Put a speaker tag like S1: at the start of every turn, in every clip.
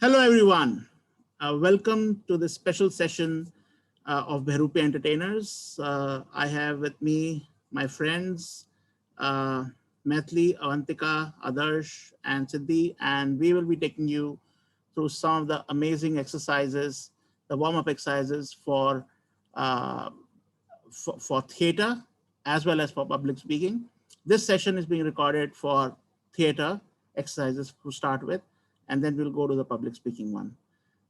S1: Hello, everyone. Welcome to this special session of Behroopiya Entertainers. I have with me my friends, Maithili, Avantika, Adarsh, and Siddhi, and we will be taking you through some of the amazing exercises, the warm-up exercises uh, for theater as well as for public speaking. This session is being recorded for theater exercises to start with, and then we'll go to the public speaking one.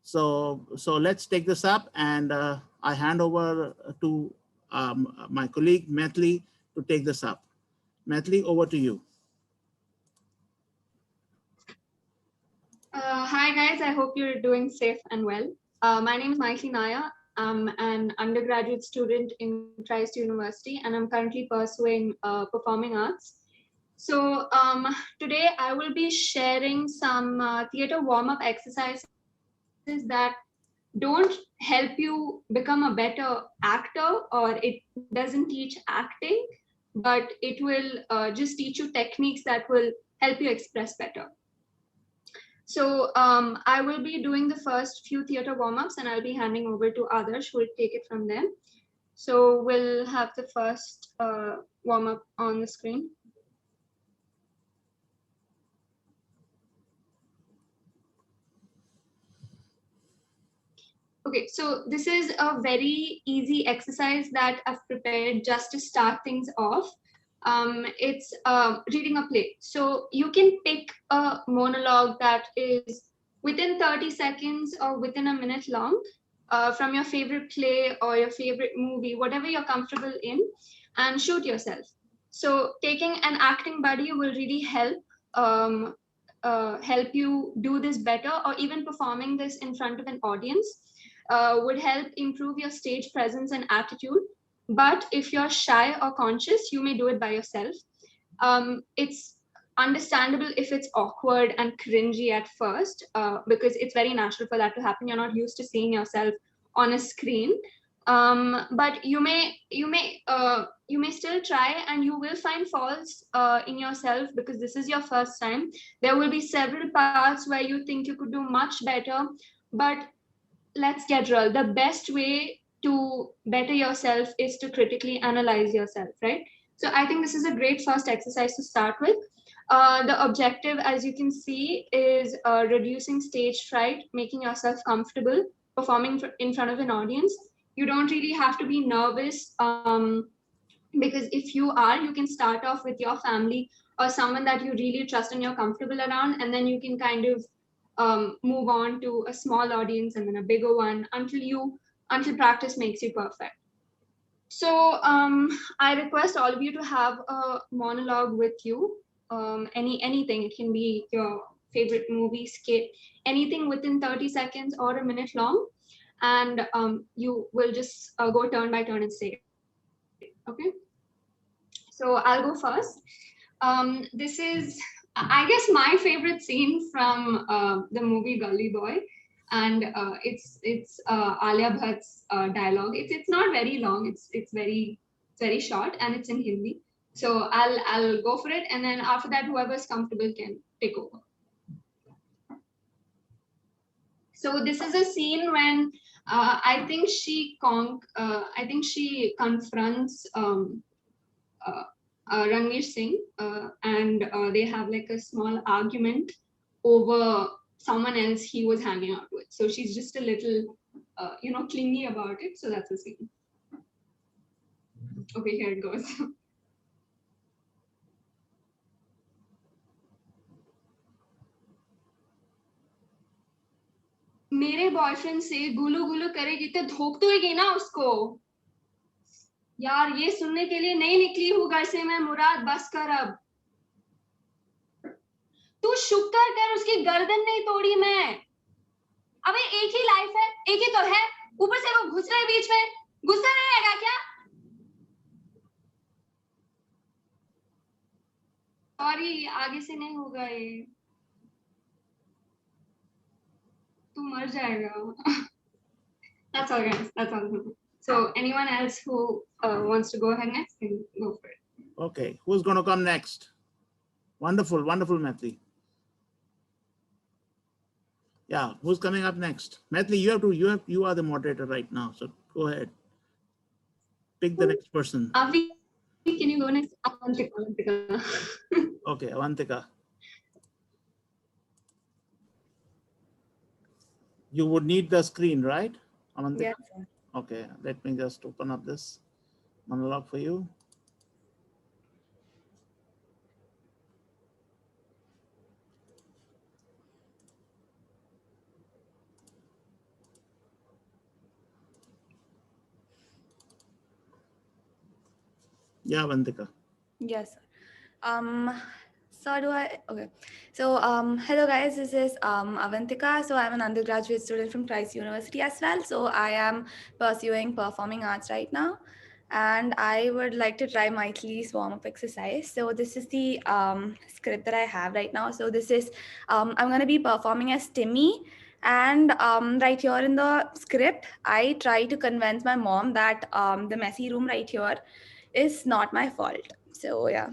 S1: So let's take this up, and I hand over to my colleague Maithili to take this up. Maithili, over to you.
S2: Hi guys, I hope you're doing safe and well. My name is Maithili Naya. I'm an undergraduate student in Christ University and I'm currently pursuing performing arts. So today I will be sharing some theater warm-up exercises that don't help you become a better actor, or it doesn't teach acting, but it will just teach you techniques that will help you express better. So I will be doing the first few theater warm-ups and I'll be handing over to others who will take it from them. So we'll have the first warm-up on the screen. Okay, so this is a very easy exercise that I've prepared just to start things off. It's reading a play. So you can pick a monologue that is within 30 seconds or within a minute long from your favorite play or your favorite movie, whatever you're comfortable in, and shoot yourself. So taking an acting buddy will really help you do this better, or even performing this in front of an audience would help improve your stage presence and attitude. But if you're shy or conscious, you may do it by yourself. It's understandable if it's awkward and cringy at first, because it's very natural for that to happen. You're not used to seeing yourself on a screen. But you may still try, and you will find faults in yourself because this is your first time. There will be several parts where you think you could do much better, but let's get real. The best way to better yourself is to critically analyze yourself, right? So I think this is a great first exercise to start with. The objective, as you can see, is reducing stage fright, making yourself comfortable performing in front of an audience. You don't really have to be nervous, because if you are, you can start off with your family or someone that you really trust and you're comfortable around, and then you can kind of move on to a small audience and then a bigger one until practice makes you perfect. So I request all of you to have a monologue with you. Anything, it can be your favorite movie, skit, anything within 30 seconds or a minute long, and you will just go turn by turn and say it. Okay, so I'll go first. This is, I guess, my favorite scene from the movie Gully Boy, and it's Alia Bhatt's dialogue. It's not very long. It's very short, and it's in Hindi. So I'll go for it, and then after that, whoever's comfortable can take over. So this is a scene when I think she confronts uh, Ranveer Singh, and they have like a small argument over someone else he was hanging out with. So she's just a little, clingy about it. So that's the scene. Okay, here it goes. मेरे boyfriend से गुलू गुलू करेगी तो धोख तो ही गई ना उसको। यार ये सुनने के लिए नहीं निकली हूँ घर से मैं मुराद, बस कर अब। तू शुक्र कर उसकी गर्दन नहीं तोड़ी मैं। अबे एक ही लाइफ है, एक ही तो है, ऊपर से वो घुस रहे बीच में, गुस्सा नहीं आएगा क्या? सॉरी, आगे से नहीं होगा ये, तू मर जाएगा। That's all, guys. That's all. So anyone else who wants to go ahead next can go for it.
S1: Okay, who's going to come next? Wonderful, wonderful, Maithili. Yeah, who's coming up next? Maithili, you are the moderator right now, so go ahead. Pick the next person.
S2: Avi, can you go next? Avantika.
S1: Okay, Avantika. You would need the screen, right, Avantika?
S3: Yes, sir.
S1: Okay, let me just open up this monologue for you. Yeah, Avantika.
S3: Yes, sir. So do I? Okay. So hello guys. This is Avantika. So I'm an undergraduate student from Christ University as well. So I am pursuing performing arts right now, and I would like to try Maithili's warm-up exercise. So this is the script that I have right now. So this is I'm gonna be performing as Timmy. And right here in the script, I try to convince my mom that the messy room right here is not my fault. So yeah.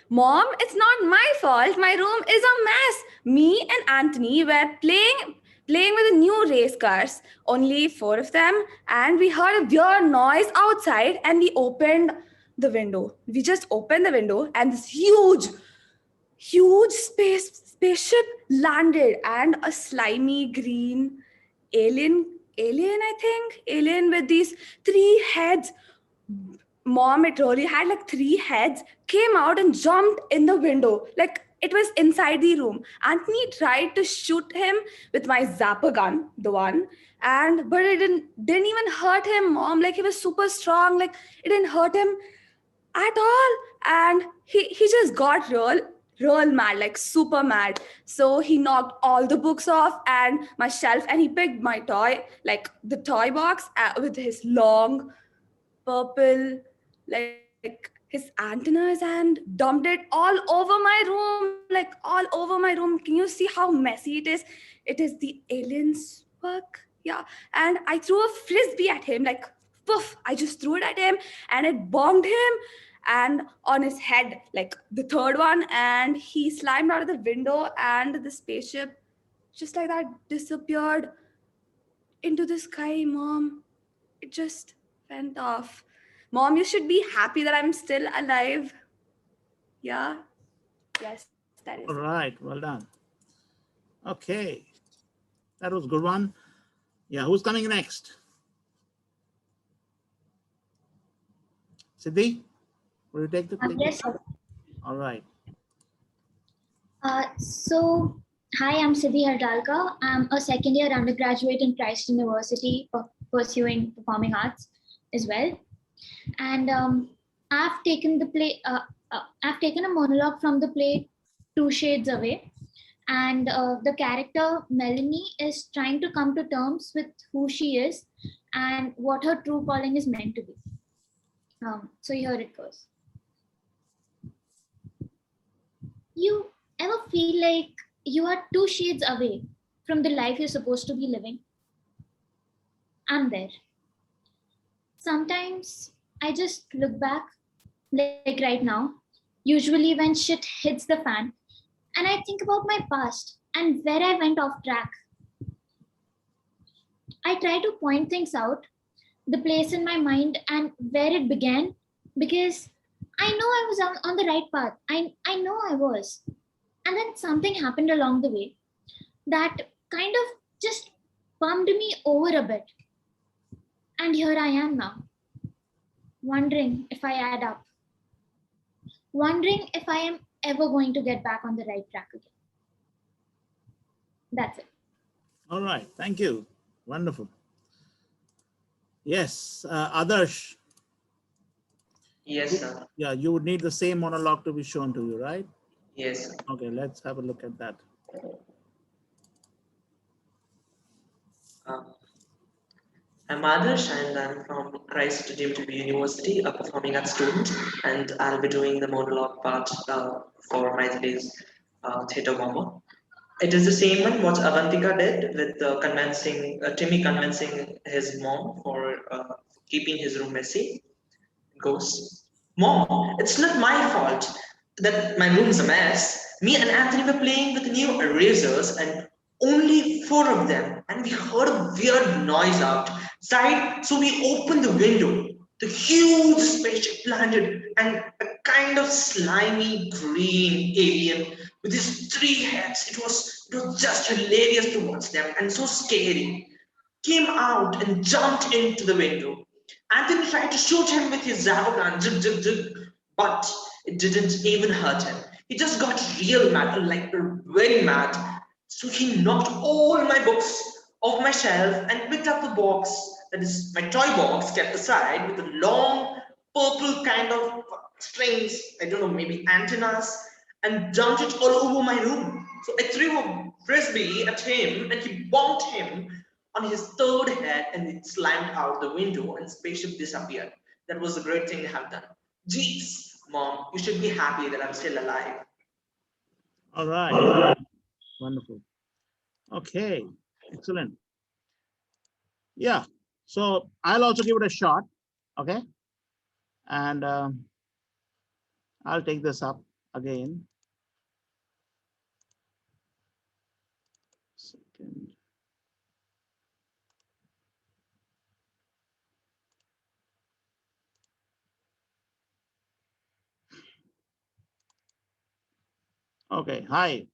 S3: Mom, it's not my fault. My room is a mess. Me and Anthony were playing with the new race cars, only four of them, and we heard a weird noise outside and we opened the window. We just opened the window and this huge spaceship landed, and a slimy green alien, I think, alien with these three heads. Mom, it really had like three heads, came out and jumped in the window. Like it was inside the room. Anthony tried to shoot him with my zapper gun, the one, and but it didn't even hurt him, Mom. Like he was super strong, like it didn't hurt him at all. And he just got real mad, like super mad. So he knocked all the books off and my shelf, and he picked my toy, like the toy box, with his long purple, like his antennas, and dumped it all over my room, like all over my room. Can you see how messy it is? It is the alien's work. Yeah. And I threw a frisbee at him, like poof, I just threw it at him and it bombed him and on his head, like the third one, and he slimed out of the window, and the spaceship just like that disappeared into the sky, Mom. It just went off. Mom, you should be happy that I'm still alive. Yeah. Yes, that is
S1: All right, well done. Okay, that was a good one. Yeah, who's coming next? Siddhi, will you take the plate?
S4: Yes, sir.
S1: All right.
S4: So, hi, I'm Siddhi Hardalka. I'm a second year undergraduate in Christ University pursuing performing arts as well. And I've taken the play. I've taken a monologue from the play Two Shades Away, and the character Melanie is trying to come to terms with who she is and what her true calling is meant to be. So here it goes. You ever feel like you are two shades away from the life you're supposed to be living? I'm there. Sometimes I just look back, like right now, usually when shit hits the fan, and I think about my past and where I went off track. I try to point things out, the place in my mind and where it began, because I know I was on the right path. I know I was. And then something happened along the way that kind of just bumped me over a bit. And here I am now, wondering if I add up, wondering if I am ever going to get back on the right track again. That's it.
S1: All right, thank you. Wonderful. Yes, Adarsh.
S5: Yes, sir.
S1: Yeah, you would need the same monologue to be shown to you, right?
S5: Yes, sir.
S1: Okay, let's have a look at that.
S5: I'm Adarsh and I'm from Christ University, a performing arts student, and I'll be doing the monologue part for Maithili's theatre warm-up. It is the same one what Avantika did with Timmy convincing his mom for keeping his room messy. It goes, Mom, it's not my fault that my room's a mess. Me and Anthony were playing with new erasers and only four of them, and we heard a weird noise outside. So we opened the window. The huge spaceship landed, and a kind of slimy green alien with his three heads. It was just hilarious to watch them and so scary. Came out and jumped into the window. Anthony tried to shoot him with his Zappo gun, zip, zip, zip, but it didn't even hurt him. He just got real mad, like very mad. So he knocked all my books off my shelf and picked up the box, that is my toy box kept aside with the long purple kind of strings, I don't know, maybe antennas, and dumped it all over my room. So I threw a frisbee at him and he bonked him on his third head and it slammed out the window and spaceship disappeared. That was a great thing to have done. Jeez, mom, you should be happy that I'm still alive.
S1: All right. Wonderful. Okay. Excellent. Yeah. So I'll also give it a shot. Okay. And I'll take this up again. Second. Okay. Hi.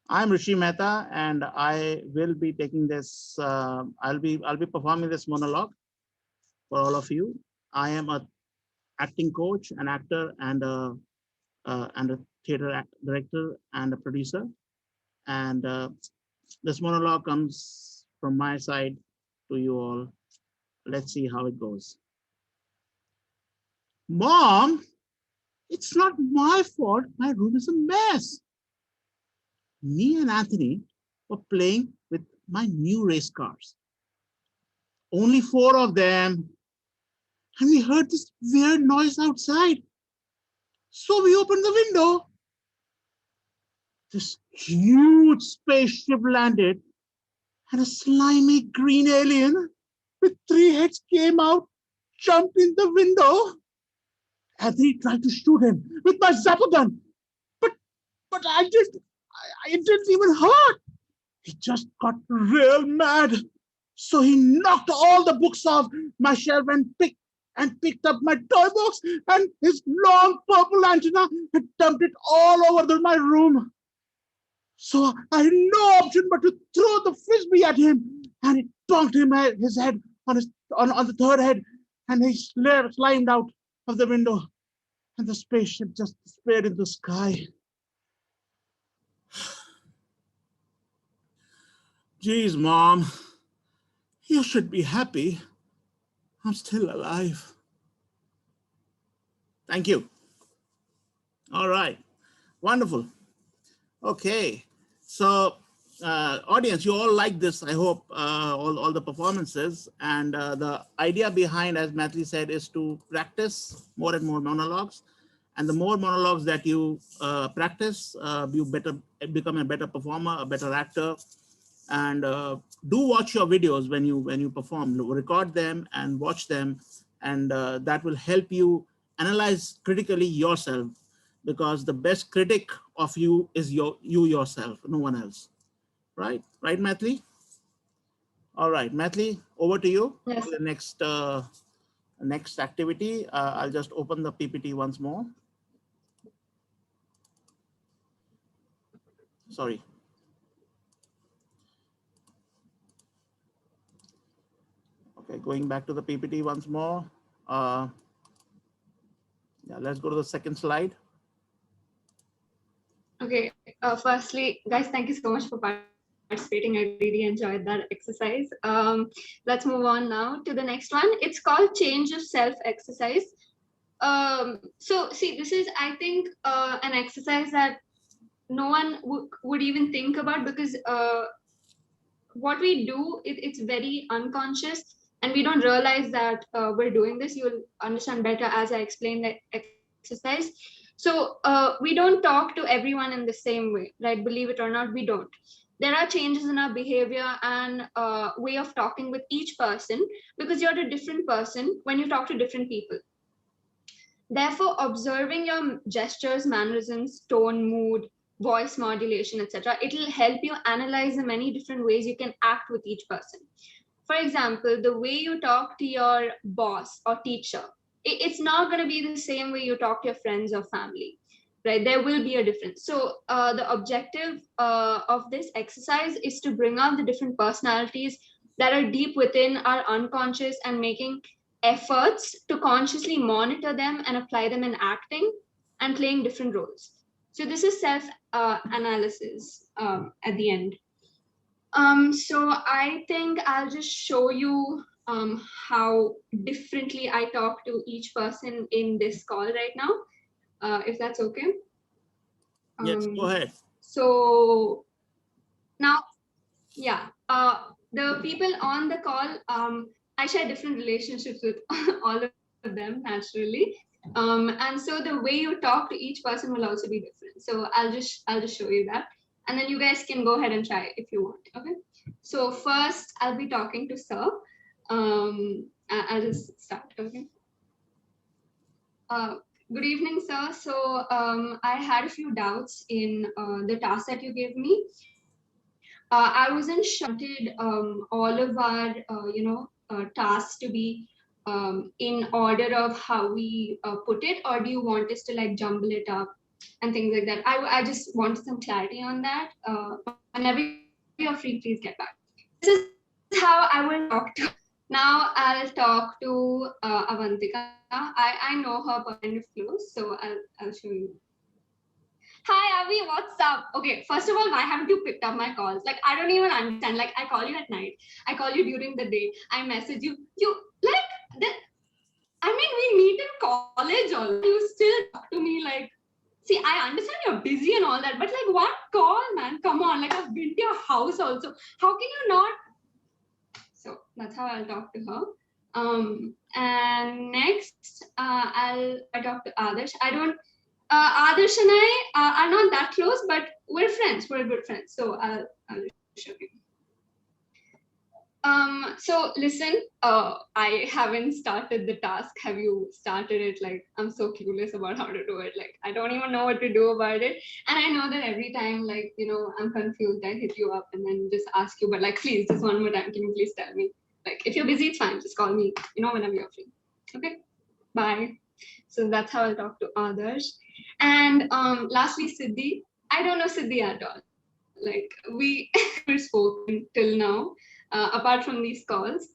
S1: I'm Rishi Mehta, and I will be taking this. I'll be performing this monologue for all of you. I am a acting coach, an actor, and a theater director and a producer. And this monologue comes from my side to you all. Let's see how it goes. Mom, it's not my fault. My room is a mess. Me and Anthony were playing with my new race cars. Only four of them. And we heard this weird noise outside. So we opened the window. This huge spaceship landed, and a slimy green alien with three heads came out, jumped in the window. Anthony tried to shoot him with my Zappo gun, but it didn't even hurt. He just got real mad. So he knocked all the books off my shelf and picked up my toy box and his long purple antenna and dumped it all over my room. So I had no option but to throw the frisbee at him, and it bonked him his head on the third head, and he climbed out of the window, and the spaceship just disappeared in the sky. Geez, Mom, you should be happy. I'm still alive. Thank you. All right, wonderful. Okay, so audience, you all like this, I hope, all the performances. And the idea behind, as Matthew said, is to practice more and more monologues. And the more monologues that you practice, you become a better performer, a better actor. And do watch your videos when you perform. Record them and watch them, and that will help you analyze critically yourself, because the best critic of you is you yourself, no one else. Right, Matli? All right, Matli, over to you.
S2: Yes.
S1: For the next activity. I'll just open the PPT once more. Sorry. Okay, going back to the PPT once more. Yeah, let's go to the second slide.
S2: Okay, firstly, guys, thank you so much for participating. I really enjoyed that exercise. Let's move on now to the next one. It's called change of self exercise. So see, this is, I think, an exercise that no one would even think about, because what we do, it's very unconscious, and we don't realize that we're doing this. You'll understand better as I explain the exercise. So we don't talk to everyone in the same way, right? Believe it or not, we don't. There are changes in our behavior and way of talking with each person, because you're a different person when you talk to different people. Therefore, observing your gestures, mannerisms, tone, mood, voice modulation, etc., it will help you analyze the many different ways you can act with each person. For example, the way you talk to your boss or teacher, it's not going to be the same way you talk to your friends or family, right? There will be a difference. So the objective of this exercise is to bring out the different personalities that are deep within our unconscious and making efforts to consciously monitor them and apply them in acting and playing different roles. So this is self analysis at the end. So I think I'll just show you how differently I talk to each person in this call right now, if that's okay.
S1: Yes, go ahead.
S2: So now, yeah, the people on the call, I share different relationships with all of them naturally. And so the way you talk to each person will also be different. So I'll just show you that. And then you guys can go ahead and try if you want, okay? So first I'll be talking to Sir. I'll just start, okay? Good evening, sir. So I had a few doubts in the task that you gave me. I wasn't sure if you wanted all of our, tasks to be in order of how we put it, or do you want us to like jumble it up and things like that? I just wanted some clarity on that. Whenever you're free, please get back. This is how I will talk to. Now I'll talk to Avantika. I know her kind of close, so I'll show you. Hi Avi, what's up? Okay, first of all, why haven't you picked up my calls? Like, I don't even understand. Like, I call you at night, I call you during the day, I message you. You like that? I mean, we meet in college, all you still talk to me like. See, I understand you're busy and all that, but like, one call, man. Come on, like I've been to your house also. How can you not? So that's how I'll talk to her. And next, I'll talk to Adarsh. I don't. Adarsh and I are not that close, but we're friends. We're good friends. So I'll show you. So listen, I haven't started the task. Have you started it? Like, I'm so clueless about how to do it. Like, I don't even know what to do about it. And I know that every time, like, I'm confused, I hit you up and then just ask you, but like, please, just one more time, can you please tell me? Like, if you're busy, it's fine. Just call me, whenever you're free. Okay, bye. So that's how I'll talk to others. And lastly, Siddhi. I don't know Siddhi at all. Like, we never spoken till now. Apart from these calls,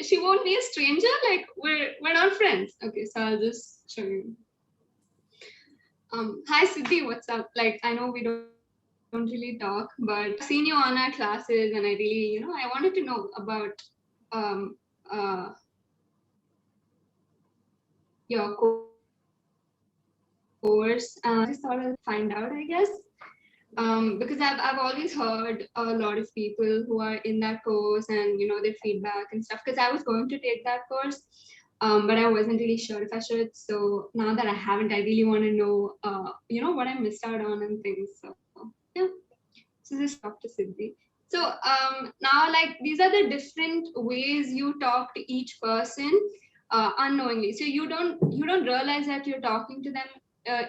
S2: she won't be a stranger. Like, we're not friends. Okay, so I'll just show you. Hi Siddhi, what's up? Like, I know we don't really talk, but I've seen you on our classes, and I really, I wanted to know about your course. I just thought I'll find out, I guess. Because I've always heard a lot of people who are in that course and their feedback and stuff, because I was going to take that course, but I wasn't really sure if I should. So now that I haven't, I really want to know what I missed out on and things. So yeah, so this talk to Siddhi. So now, like, these are the different ways you talk to each person unknowingly. So you don't realize that you're talking to them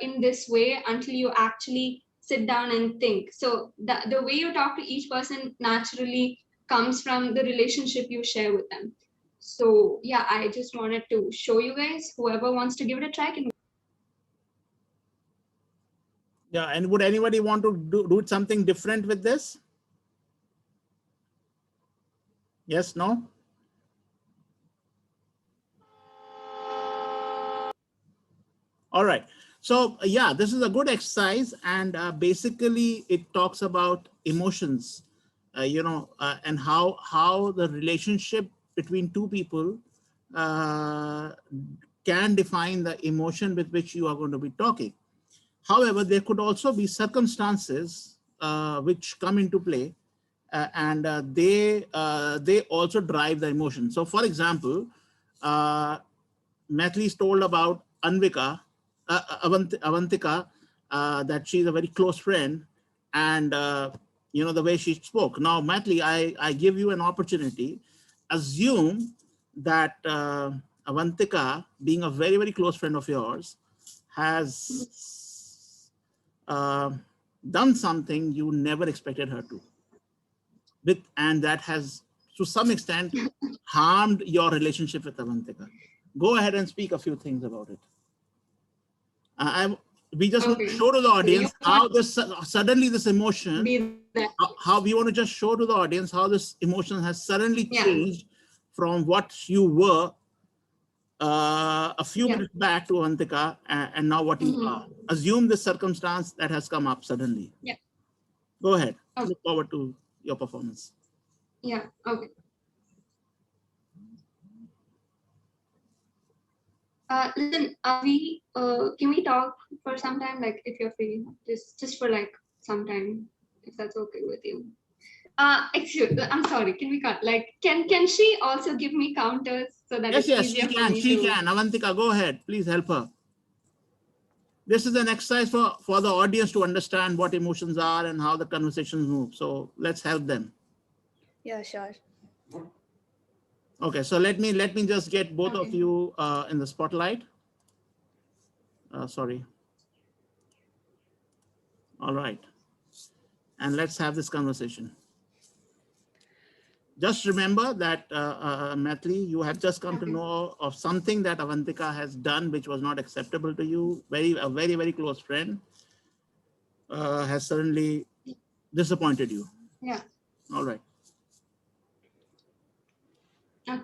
S2: in this way until you actually sit down and think. So the way you talk to each person naturally comes from the relationship you share with them. So yeah, I just wanted to show you guys. Whoever wants to give it a try can.
S1: Yeah, and would anybody want to do something different with this? Yes, no? All right. So yeah, this is a good exercise, and basically it talks about emotions, and how the relationship between two people can define the emotion with which you are going to be talking. However, there could also be circumstances which come into play, and they also drive the emotion. So, for example, Maithili is told about Avantika, that she's a very close friend, and the way she spoke. Now, Maithili, I give you an opportunity. Assume that Avantika, being a very, very close friend of yours, has done something you never expected her to. And that has, to some extent, harmed your relationship with Avantika. Go ahead and speak a few things about it. We just want to show to the audience how this suddenly this emotion, how we want to just show to the audience how this emotion has suddenly changed from what you were a few minutes back to Avantika, and now what you are. Assume this circumstance that has come up suddenly.
S2: Yeah.
S1: Go ahead. Look forward to your performance.
S2: Yeah. Okay. Listen, can we talk for some time? Like, if you're free, just for like some time, if that's okay with you. Excuse, I'm sorry. Can we cut? Like, can she also give me counters so that
S1: Yes,
S2: it's
S1: yes,
S2: easier
S1: she
S2: for
S1: can.
S2: me
S1: She
S2: to...
S1: can. Avantika, go ahead. Please help her. This is an exercise for the audience to understand what emotions are and how the conversations move. So let's help them.
S3: Yeah, sure.
S1: Okay, so let me just get both of you in the spotlight. Sorry. All right. And let's have this conversation. Just remember that, Maithili, you have just come to know of something that Avantika has done which was not acceptable to you. A very, very close friend has suddenly disappointed you.
S2: Yeah.
S1: All right.
S2: Okay.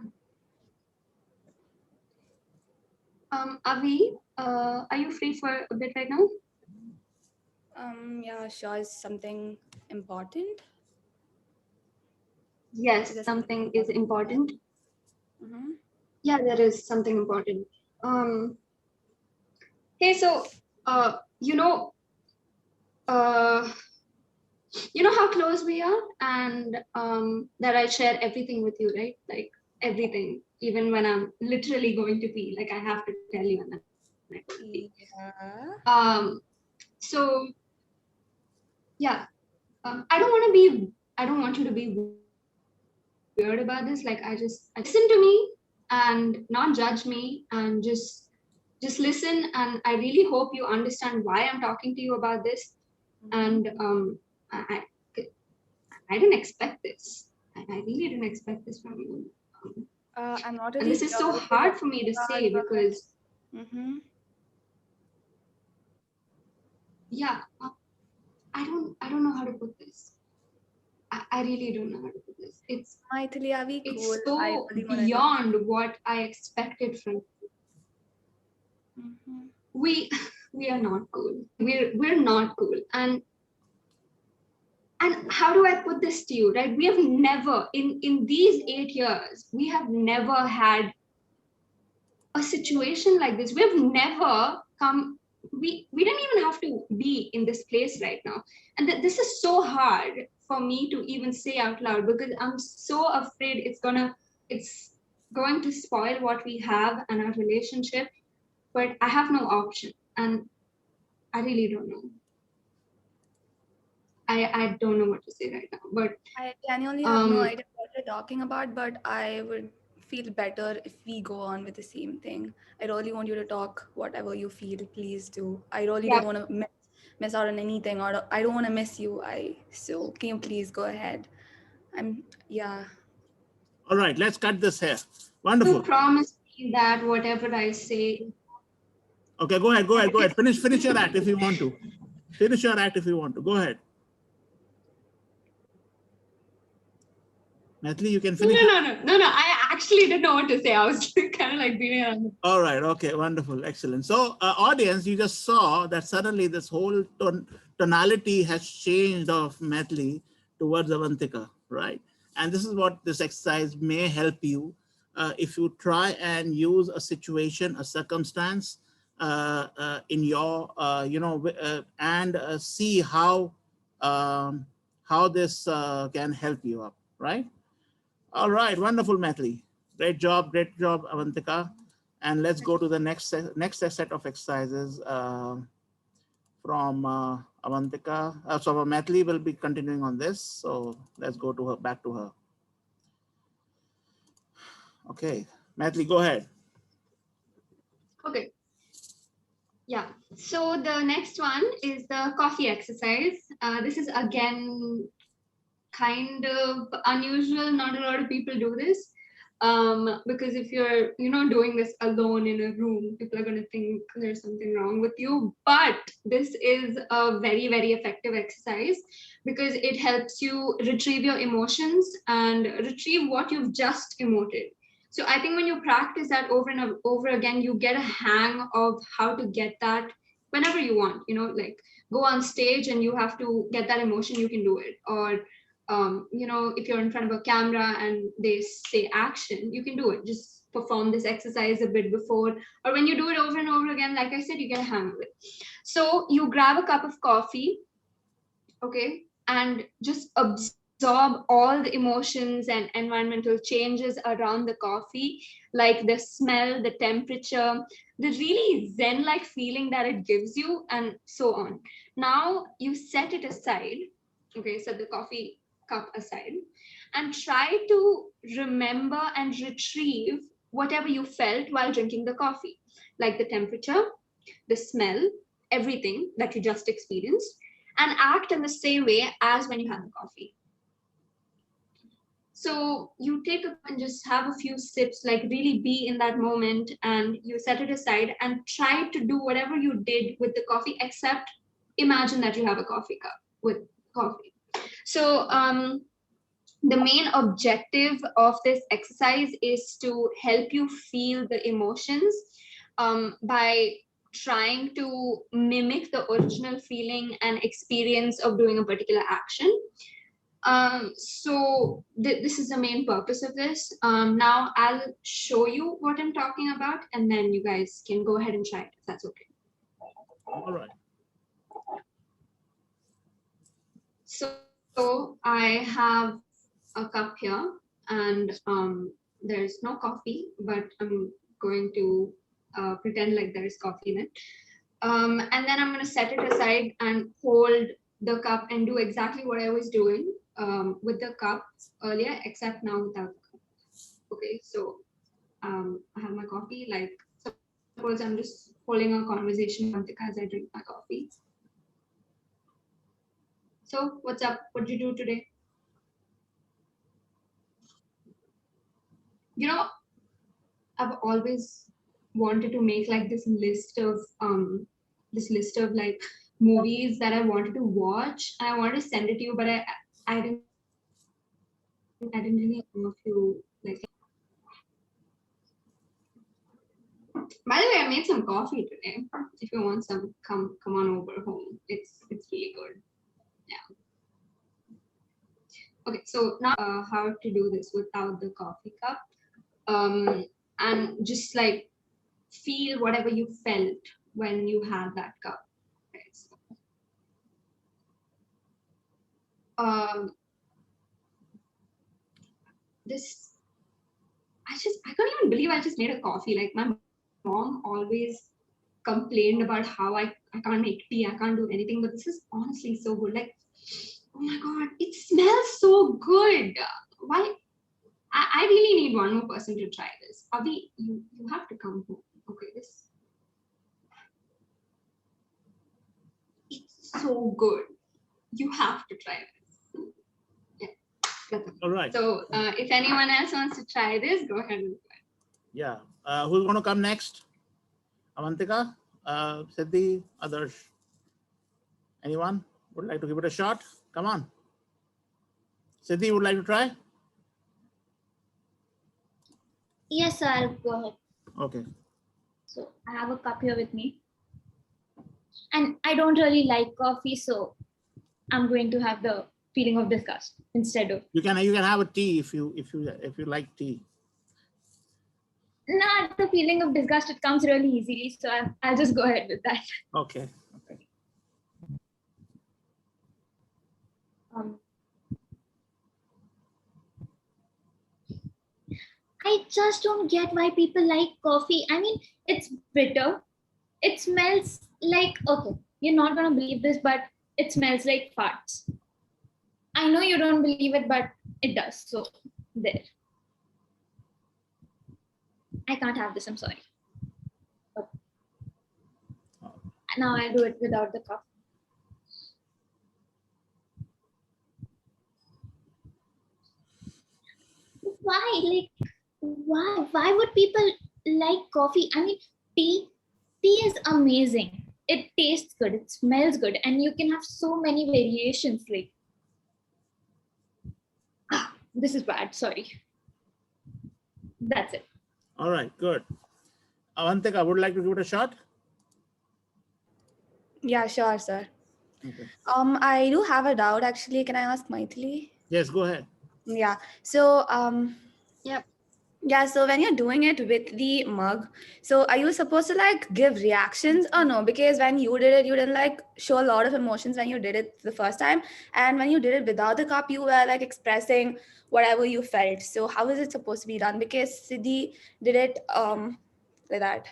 S2: Avi, are you free for a bit right now?
S3: Yeah, sure. Is something important?
S2: Yes, something is important.
S3: Mm-hmm.
S2: Yeah, there is something important. Hey, so you know how close we are, and that I share everything with you, right? Like everything, even when I'm literally going to pee, like I have to tell you, and then I go to pee.
S3: Yeah.
S2: So yeah, I don't want you to be weird about this. Like I just listen to me and not judge me, and just listen. And I really hope you understand why I'm talking to you about this. And I didn't expect this. I really didn't expect this from you.
S3: I'm not
S2: And
S3: really
S2: this is
S3: sure
S2: so
S3: what you're
S2: hard for me
S3: talking
S2: to say
S3: about,
S2: because
S3: but
S2: yeah, I don't know how to put this. I really don't know how to put this.
S3: Maithili, are we cool?
S2: It's
S3: I
S2: so
S3: really want to know.
S2: beyond what I expected from you. We are not cool. We're not cool. And how do I put this to you, right? We have never in these 8 years, we have never had a situation like this. We've never come, we didn't even have to be in this place right now. And this is so hard for me to even say out loud, because I'm so afraid it's going to spoil what we have and our relationship. But I have no option, and I really don't know. I don't know what to say right now, but
S3: I genuinely have no idea what you're talking about, but I would feel better if we go on with the same thing. I really want you to talk whatever you feel. Please do. I really
S2: yeah.
S3: don't want to miss out on anything, or I don't want to miss you. So can you please go ahead? Yeah.
S1: All right, let's cut this here. Wonderful.
S2: You promise me that whatever I say.
S1: Okay, go ahead. Finish your act if you want to. Go ahead. Maithili, you can finish.
S2: No. I actually didn't know what to say. I was kind of like beating around.
S1: All right. Okay. Wonderful. Excellent. So, audience, you just saw that suddenly this whole tonality has changed of Maithili towards Avantika, right? And this is what this exercise may help you if you try and use a situation, a circumstance in your, and see how this can help you up, right? All right, wonderful, Maithili. Great job, Avantika. And let's go to the next set of exercises from Avantika. So Maithili will be continuing on this. So let's go to her, back to her. Okay, Maithili, go ahead.
S2: Okay. Yeah. So the next one is the coffee exercise. This is again kind of unusual. Not a lot of people do this. Because if you're, doing this alone in a room, people are going to think there's something wrong with you. But this is a very, very effective exercise because it helps you retrieve your emotions and retrieve what you've just emoted. So I think when you practice that over and over again, you get a hang of how to get that whenever you want, like go on stage and you have to get that emotion, you can do it. Or if you're in front of a camera and they say action, you can do it. Just perform this exercise a bit before, or when you do it over and over again, like I said, you get a hang of it. So you grab a cup of coffee, okay, and just absorb all the emotions and environmental changes around the coffee, like the smell, the temperature, the really zen-like feeling that it gives you, and so on. Now you set it aside, okay, set the coffee cup aside, and try to remember and retrieve whatever you felt while drinking the coffee, like the temperature, the smell, everything that you just experienced, and act in the same way as when you had the coffee. So you take a and just have a few sips, like really be in that moment, and you set it aside and try to do whatever you did with the coffee, except imagine that you have a coffee cup with coffee. So the main objective of this exercise is to help you feel the emotions by trying to mimic the original feeling and experience of doing a particular action. So this is the main purpose of this. Now I'll show you what I'm talking about, and then you guys can go ahead and try it if that's okay.
S1: All right.
S2: So I have a cup here, and there's no coffee, but I'm going to pretend like there is coffee in it. And then I'm going to set it aside and hold the cup and do exactly what I was doing with the cup earlier, except now without the cup. Okay, so I have my coffee. Like, suppose I'm just holding a conversation with Avantika as I drink my coffee. So, what's up? What did you do today? I've always wanted to make like this list of like movies that I wanted to watch. I wanted to send it to you, but I didn't really know if you like. By the way, I made some coffee today. If you want some, come on over home. It's really good. Yeah. Okay, so now how to do this without the coffee cup, and just like feel whatever you felt when you had that cup. Okay, so, this I can't even believe I just made a coffee. Like my mom always complained about how I can't make tea, I can't do anything, but this is honestly so good. Like, oh my god, it smells so good. Why? I really need one more person to try this. Avi, you have to come home. Okay, this it's so good. You have to try this. Yeah.
S1: All right.
S2: So if anyone else wants to try this, go ahead and try.
S1: Yeah. Who's going to come next? Avantika, Siddhi, others? Anyone would like to give it a shot? Come on. Siddhi, would like to try?
S4: Yes, sir, I'll go ahead.
S1: Okay.
S4: So I have a cup here with me. And I don't really like coffee, so I'm going to have the feeling of disgust instead of.
S1: You can have a tea if you like tea.
S4: Not the feeling of disgust, it comes really easily, so I'll just go ahead with that.
S1: Okay.
S4: I just don't get why people like coffee. I mean, it's bitter. It smells like, okay, you're not going to believe this, but it smells like farts. I know you don't believe it, but it does. So, there. I can't have this, I'm sorry. Now I'll do it without the cup. Why? Like, why? Why would people like coffee? I mean, tea. Tea is amazing. It tastes good. It smells good, and you can have so many variations. Like, this is bad. Sorry. That's it.
S1: All right, good. Avantika, would like to give it a shot?
S3: Yeah, sure, sir.
S1: Okay.
S3: I do have a doubt actually. Can I ask Maithili?
S1: Yes, go ahead.
S3: Yeah. So,
S2: Yep.
S3: yeah, so when you're doing it with the mug, so are you supposed to like give reactions or no? Because when you did it, you didn't like show a lot of emotions when you did it the first time. And when you did it without the cup, you were like expressing whatever you felt. So how is it supposed to be done? Because Siddhi did it like that.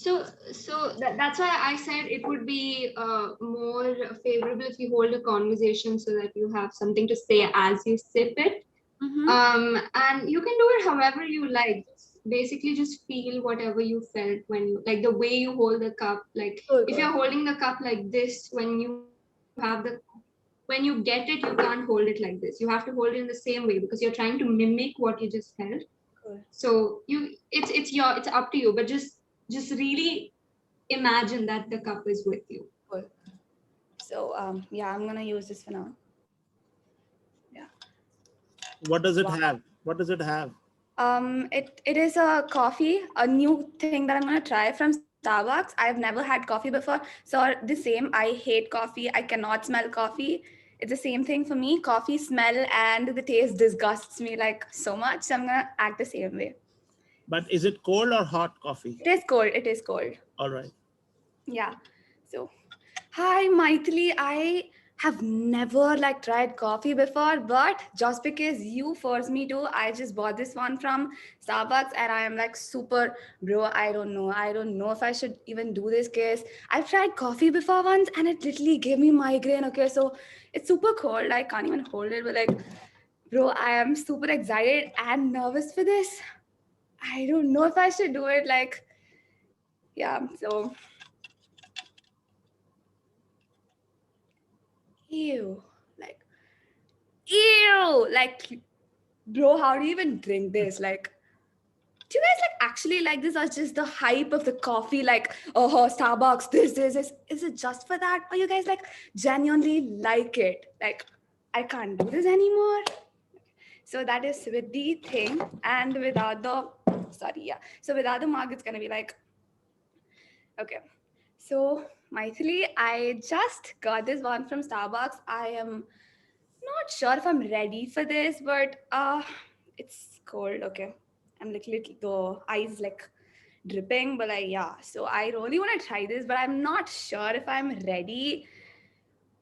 S2: That's why I said it would be more favorable if you hold a conversation so that you have something to say as you sip it. And you can do it however you like. Basically, just feel whatever you felt when you like the way you hold the cup. Like if you're holding the cup like this, when you get it, you can't hold it like this. You have to hold it in the same way because you're trying to mimic what you just felt.
S3: Cool.
S2: So it's up to you, but just really imagine that the cup is with you.
S3: Cool. So yeah, I'm gonna use this for now. Yeah.
S1: What does it have? What does it have?
S3: It is a coffee, a new thing that I'm gonna try from Starbucks. I've never had coffee before, so the same. I hate coffee. I cannot smell coffee. It's the same thing for me. Coffee smell and the taste disgusts me like so much. So I'm gonna act the same way.
S1: But is it cold or hot coffee?
S3: It is cold. It is cold.
S1: All right.
S3: Yeah. So, hi Maithili. I have never like tried coffee before, but just because you forced me to, I just bought this one from Starbucks and I am like super bro. I don't know. I don't know if I should even do this case. I've tried coffee before once and it literally gave me migraine. Okay, so it's super cold. I can't even hold it, but like, bro, I am super excited and nervous for this. I don't know if I should do it. Like, yeah, so ew, like, ew, like, bro, how do you even drink this? Like, do you guys like actually like this or just the hype of the coffee? Like, oh, Starbucks, this. Is it just for that? Or you guys like genuinely like it? Like, I can't do this anymore. So that is with the thing and without the, sorry, yeah. So without the mug, it's going to be like, okay. So Maithili, I just got this one from Starbucks. I am not sure if I'm ready for this, but it's cold. Okay, I'm like little the eyes like dripping, but like yeah. So I really want to try this, but I'm not sure if I'm ready.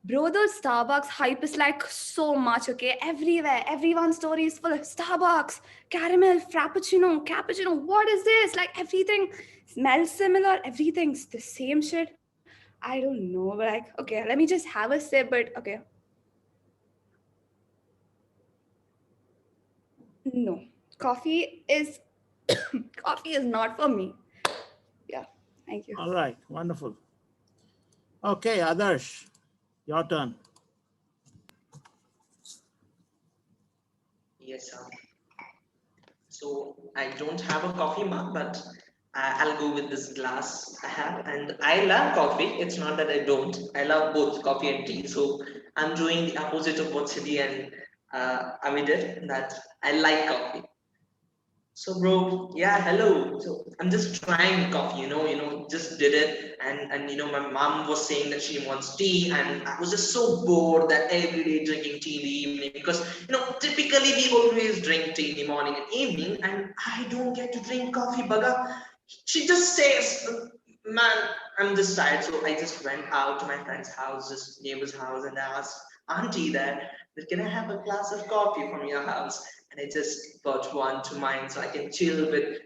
S3: Bro, the Starbucks hype is like so much. Okay, everywhere, everyone's story is full of Starbucks, caramel, frappuccino, cappuccino. What is this? Like everything smells similar. Everything's the same shit. I don't know, but like okay, let me just have a sip. But okay. No, coffee is coffee is not for me. Yeah, thank you.
S1: All right. Wonderful. Okay, Adarsh, your turn.
S5: Yes, so I don't have a coffee mug, but I'll go with this glass I have. And I love coffee. It's not that I don't. I love both coffee and tea. So I'm doing the opposite of what Siddhi and Ami did, that I like coffee. So bro, yeah, hello. So I'm just trying coffee, just did it, and my mom was saying that she wants tea, and I was just so bored that every day drinking tea in the evening because typically we always drink tea in the morning and evening, and I don't get to drink coffee, baga. She just says, man, I'm just tired. So I just went out to my friend's house, just neighbor's house, and I asked auntie that can I have a glass of coffee from your house? And I just got one to mine so I can chill with,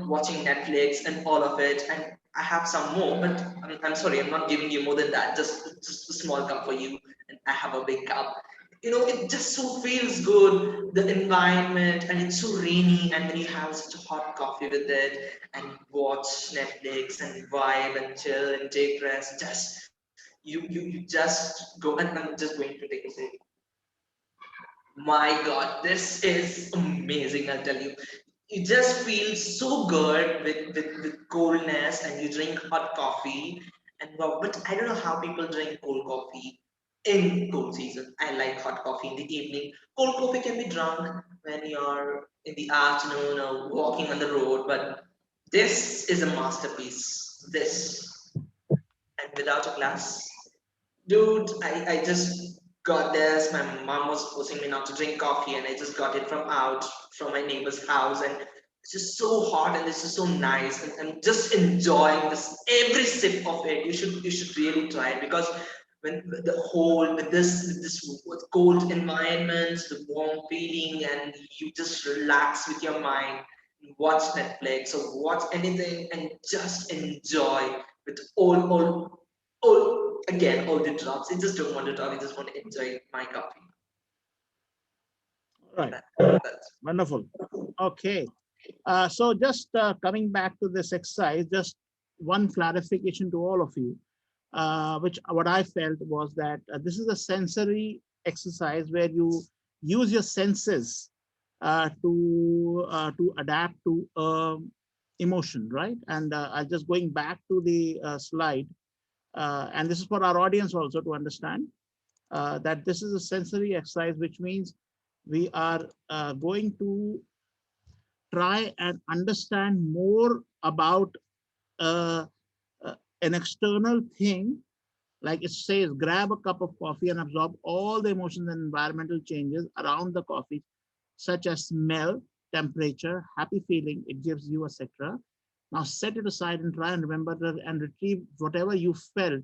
S5: watching Netflix and all of it. And I have some more, but I'm sorry, I'm not giving you more than that. Just a small cup for you, and I have a big cup. it just so feels good, the environment, and it's so rainy, and then you have such a hot coffee with it, and watch Netflix and vibe and chill and take rest. Just you just go, and I'm just going to take a sip. My God, this is amazing, I'll tell you. You just feel so good with coldness, and you drink hot coffee. And wow, but I don't know how people drink cold coffee in cold season. I like hot coffee in the evening. Cold coffee can be drunk when you're in the afternoon or walking on the road, but this is a masterpiece. This, and without a glass. Dude, I just got this. My mom was forcing me not to drink coffee, and I just got it from my neighbor's house, and it's just so hot and it's just so nice, and I'm just enjoying this every sip of it. You should really try it, because when the whole with this cold environment, the warm feeling, and you just relax with your mind, watch Netflix or watch anything, and just enjoy with all the drops. I just don't want to talk. I just want to enjoy my coffee.
S1: All right.
S5: That, that's
S1: Wonderful. Okay. So just coming back to this exercise, just one clarification to all of you, which what I felt was that this is a sensory exercise where you use your senses to adapt to emotion, right? And I just going back to the slide, and this is for our audience also to understand that this is a sensory exercise, which means we are going to try and understand more about uh, an external thing, like it says, grab a cup of coffee and absorb all the emotions and environmental changes around the coffee, such as smell, temperature, happy feeling it gives you, etc. Now set it aside and try and remember and retrieve whatever you felt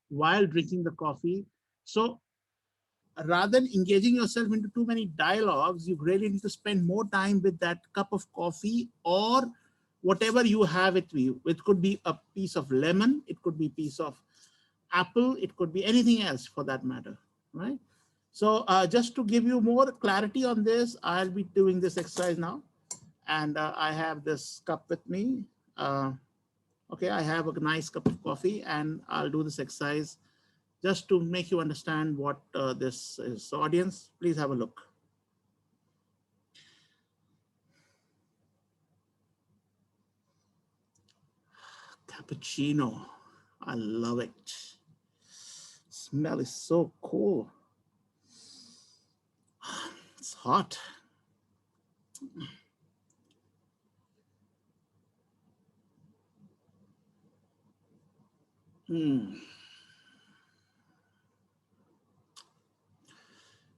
S1: while drinking the coffee. So rather than engaging yourself into too many dialogues, you really need to spend more time with that cup of coffee or whatever you have with you. It could be a piece of lemon, it could be a piece of apple, it could be anything else for that matter, right? So just to give you more clarity on this, I'll be doing this exercise now. And I have this cup with me. Okay, I have a nice cup of coffee and I'll do this exercise just to make you understand what this is. So audience, please have a look. Cappuccino. I love it. Smell is so cool. It's hot.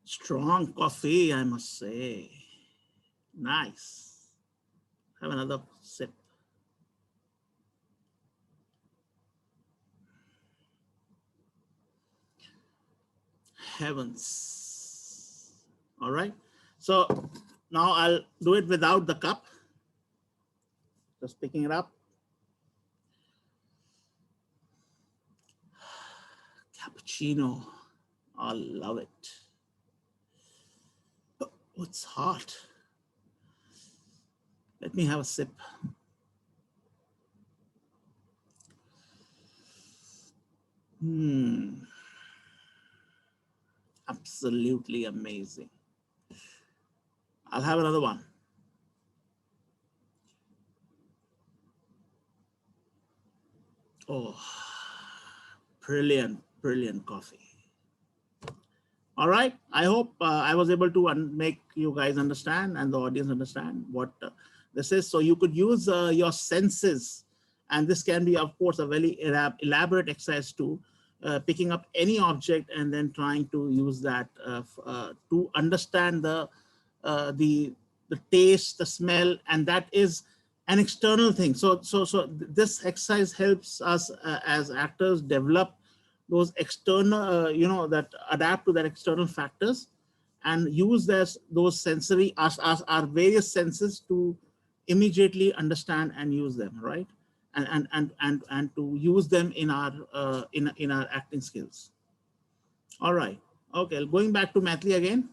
S1: Strong coffee, I must say. Nice. Have another sip. Heavens. All right. So now I'll do it without the cup. Just picking it up. Cappuccino. I love it. Oh, it's hot. Let me have a sip. Absolutely amazing. I'll have another one. Oh, brilliant, brilliant coffee. All right. I hope I was able to make you guys understand and the audience understand what this is. So you could use your senses, and this can be, of course, a very elaborate exercise too, picking up any object and then trying to use that to understand the taste, the smell, and that is an external thing. So this exercise helps us as actors develop those external, that adapt to that external factors and use those sensory, as our various senses to immediately understand and use them, right? And to use them in our acting skills. All right. Okay, going back to Mathli again.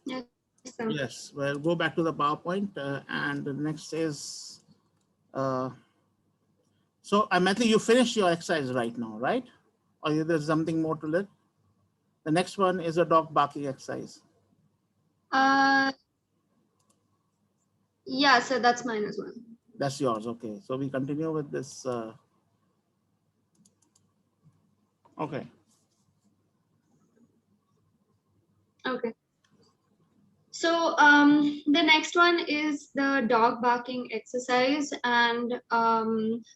S2: Yes, sir.
S1: Yes, well, go back to the PowerPoint and the next is, so Mathli, you finished your exercise right now, right? Or there's something more to it? The next one is a dog barking exercise.
S2: Uh, yeah, so that's mine as well.
S1: That's yours, okay. So we continue with this. Okay.
S2: Okay. So the next one is the dog barking exercise, and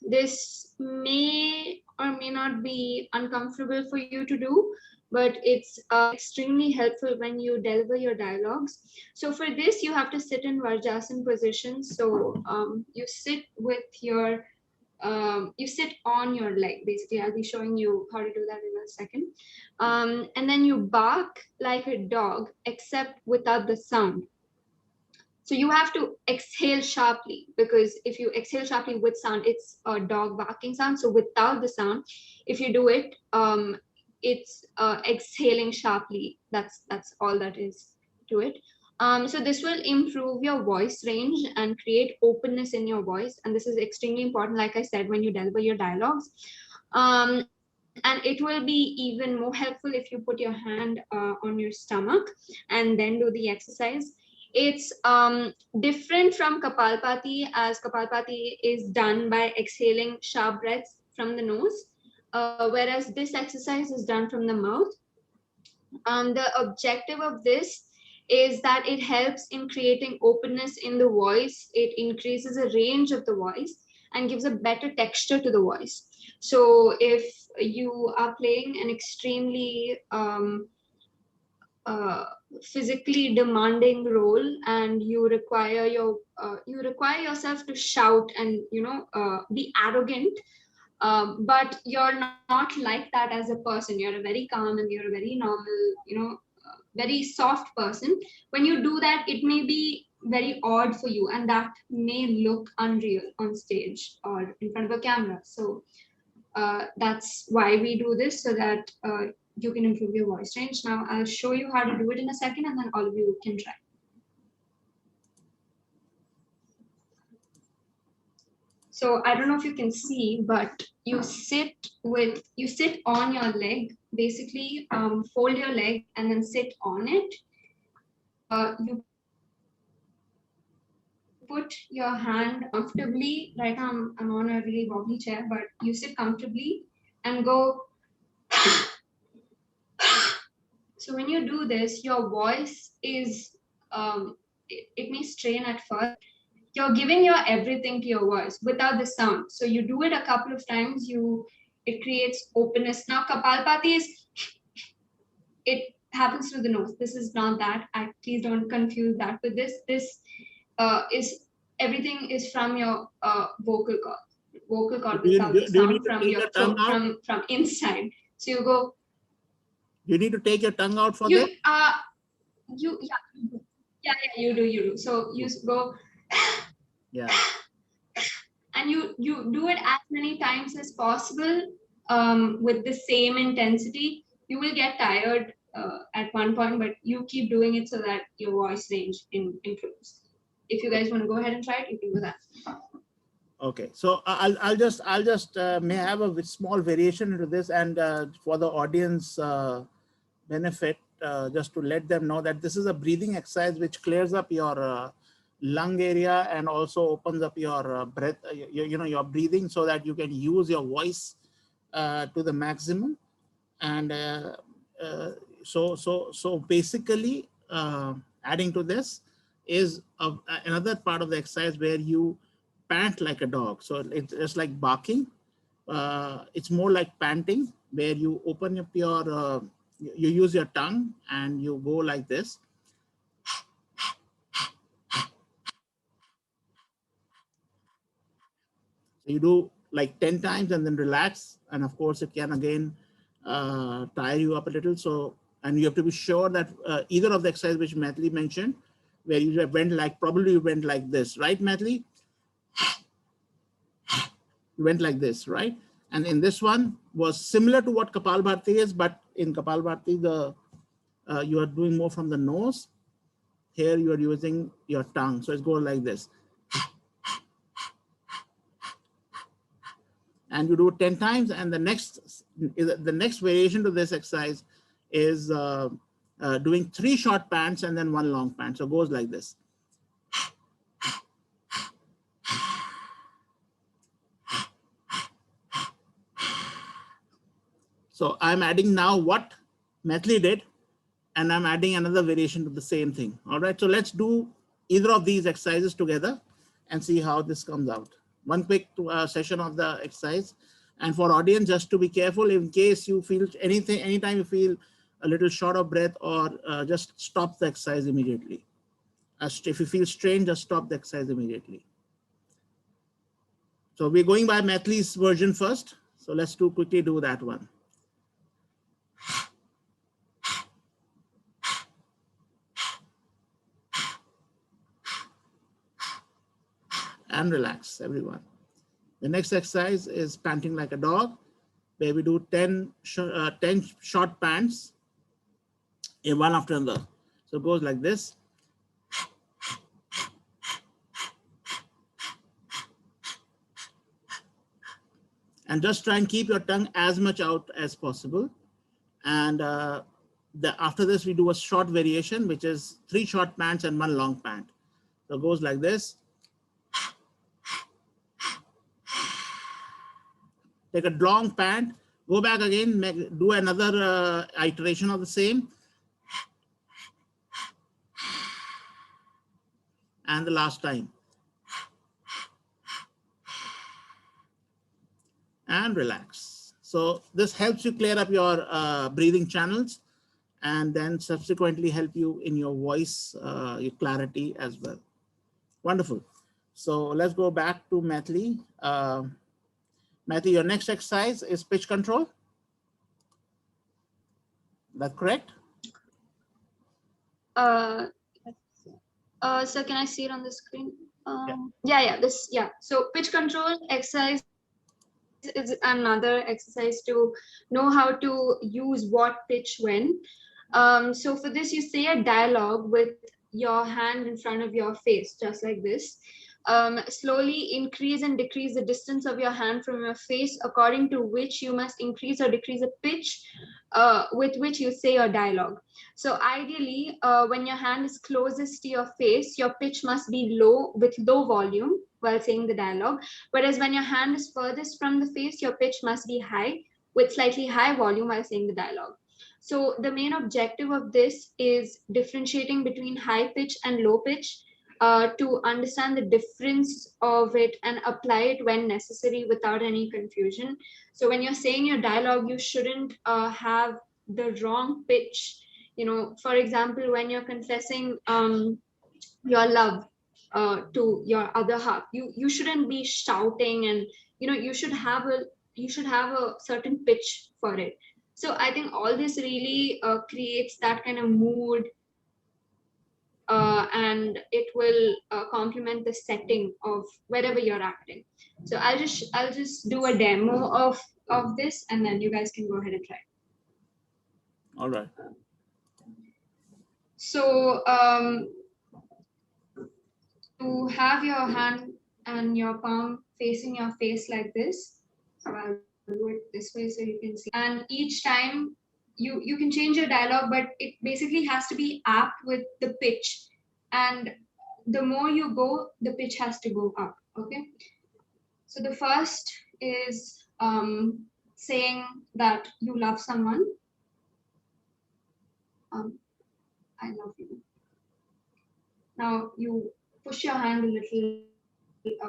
S2: this may or may not be uncomfortable for you to do, but it's extremely helpful when you deliver your dialogues. So for this, you have to sit in Varjasan position. So you sit with your you sit on your leg. Basically, I'll be showing you how to do that in a second. And then you bark like a dog, except without the sound. So you have to exhale sharply, because if you exhale sharply with sound, it's a dog barking sound. So without the sound, if you do it, it's exhaling sharply. That's all that is to it. So this will improve your voice range and create openness in your voice. And this is extremely important, like I said, when you deliver your dialogues. And it will be even more helpful if you put your hand on your stomach and then do the exercise. It's different from Kapalpati, as Kapalpati is done by exhaling sharp breaths from the nose, whereas this exercise is done from the mouth. The objective of this is that it helps in creating openness in the voice. It increases the range of the voice and gives a better texture to the voice. So if you are playing an extremely uh, physically demanding role, and you require yourself to shout and be arrogant, but you're not like that as a person. You're a very calm and you're a very normal, very soft person. When you do that, it may be very odd for you, and that may look unreal on stage or in front of a camera. So that's why we do this, so that you can improve your voice range. Now I'll show you how to do it in a second, and then all of you can try. So I don't know if you can see, but you sit on your leg, basically fold your leg and then sit on it. You put your hand comfortably. Right now I'm on a really wobbly chair, but you sit comfortably and go. So when you do this, your voice is, it may strain at first. You're giving your everything to your voice without the sound. So you do it a couple of times, it creates openness. Now Kapalpati is, it happens through the nose. This is not that. Please don't confuse that with this. This is, everything is from your vocal cord. Vocal cord without the sound from your throat, from inside. So you go.
S1: You need to take your tongue out for
S2: you,
S1: this?
S2: Yeah, you do. So you go.
S1: Yeah.
S2: And you do it as many times as possible with the same intensity. You will get tired at one point, but you keep doing it so that your voice range improves. If you guys want to go ahead and try it, you can do that.
S1: Okay, so I'll just may have a small variation into this, and for the audience benefit, just to let them know that this is a breathing exercise which clears up your lung area and also opens up your breath, your breathing, so that you can use your voice to the maximum. And so basically, adding to this is another part of the exercise where you pant like a dog. So it's just like barking. It's more like panting, where you open up your, you use your tongue and you go like this. So you do like 10 times and then relax. And of course, it can again tire you up a little. So, and you have to be sure that either of the exercises which Mathli mentioned, where you went like, probably you went like this, right, Mathli? You went like this, right? And in this one was similar to what Kapalbhati is, but in Kapalbhati, you are doing more from the nose. Here you are using your tongue. So it's going like this. And you do it 10 times. And the next variation to this exercise is doing 3 short pants and then 1 long pant. So it goes like this. So I'm adding now what Maithili did, and I'm adding another variation to the same thing. All right, so let's do either of these exercises together and see how this comes out. One quick session of the exercise. And for audience, just to be careful, in case you feel anytime you feel a little short of breath, or just stop the exercise immediately. If you feel strained, just stop the exercise immediately. So we're going by Maithili's version first. So let's quickly do that one. And relax, everyone. The next exercise is panting like a dog, where we do 10 short pants, one after another. So it goes like this. And just try and keep your tongue as much out as possible. And after this, we do a short variation, which is 3 short pants and 1 long pant. So it goes like this. Take a long pant, go back again, do another iteration of the same. And the last time. And relax. So this helps you clear up your breathing channels, and then subsequently help you in your voice, your clarity as well. Wonderful. So let's go back to Maithili. Maithili, your next exercise is pitch control. That's correct?
S2: So can I see it on the screen? Yeah. So pitch control exercise is another exercise to know how to use what pitch when. So for this, you say a dialogue with your hand in front of your face, just like this. Slowly increase and decrease the distance of your hand from your face, according to which you must increase or decrease the pitch with which you say your dialogue. So ideally, when your hand is closest to your face, your pitch must be low, with low volume while saying the dialogue. Whereas when your hand is furthest from the face, your pitch must be high, with slightly high volume while saying the dialogue. So the main objective of this is differentiating between high pitch and low pitch, to understand the difference of it and apply it when necessary without any confusion. So when you're saying your dialogue, you shouldn't have the wrong pitch. You know, for example, when you're confessing your love to your other half, you shouldn't be shouting, and you should have a certain pitch for it. So I think all this really creates that kind of mood, and it will complement the setting of wherever you're acting. So I'll just do a demo of this, and then you guys can go ahead and try.
S1: All right.
S2: So to have your hand and your palm facing your face like this, so I'll do it this way so you can see. And each time you can change your dialogue, but it basically has to be apt with the pitch. And the more you go, the pitch has to go up, okay? So the first is saying that you love someone. I love you. Now you push your hand a little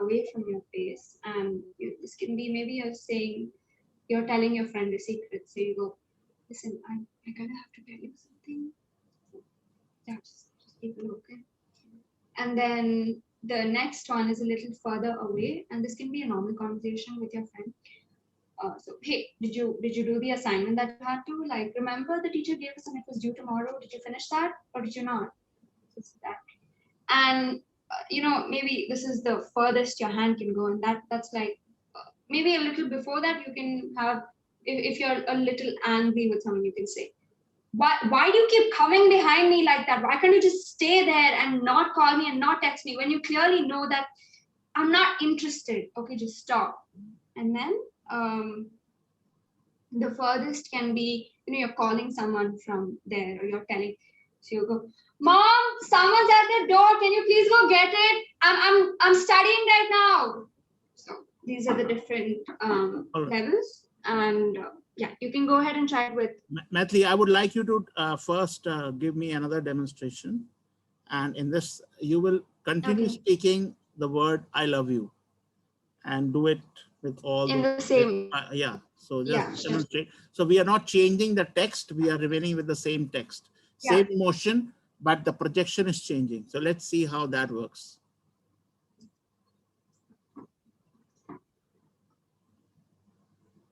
S2: away from your face, and this can be maybe you're telling your friend a secret. So you go, listen, I kind of have to tell you something. Yeah, just keep it okay. And then the next one is a little further away, and this can be a normal conversation with your friend. So hey, did you do the assignment that you had to? Like, remember the teacher gave us and it was due tomorrow. Did you finish that or did you not? It's that. And maybe this is the furthest your hand can go, and that's like maybe a little before that, you can have, if you're a little angry with someone, you can say, why do you keep coming behind me like that? Why can't you just stay there and not call me and not text me when you clearly know that I'm not interested? Okay, just stop. And then the furthest can be, you're calling someone from there, or you're telling, so you go, Mom, someone's at the door. Can you please go get it? I'm studying right now. So these are the different levels, and yeah, you can go ahead and try it with.
S1: Maithili, I would like you to first give me another demonstration. And in this, you will continue speaking the word "I love you" and do it with all
S2: in the same.
S1: Yeah. So just demonstrate. So we are not changing the text. We are remaining with the same text, same emotion, but the projection is changing. So let's see how that works.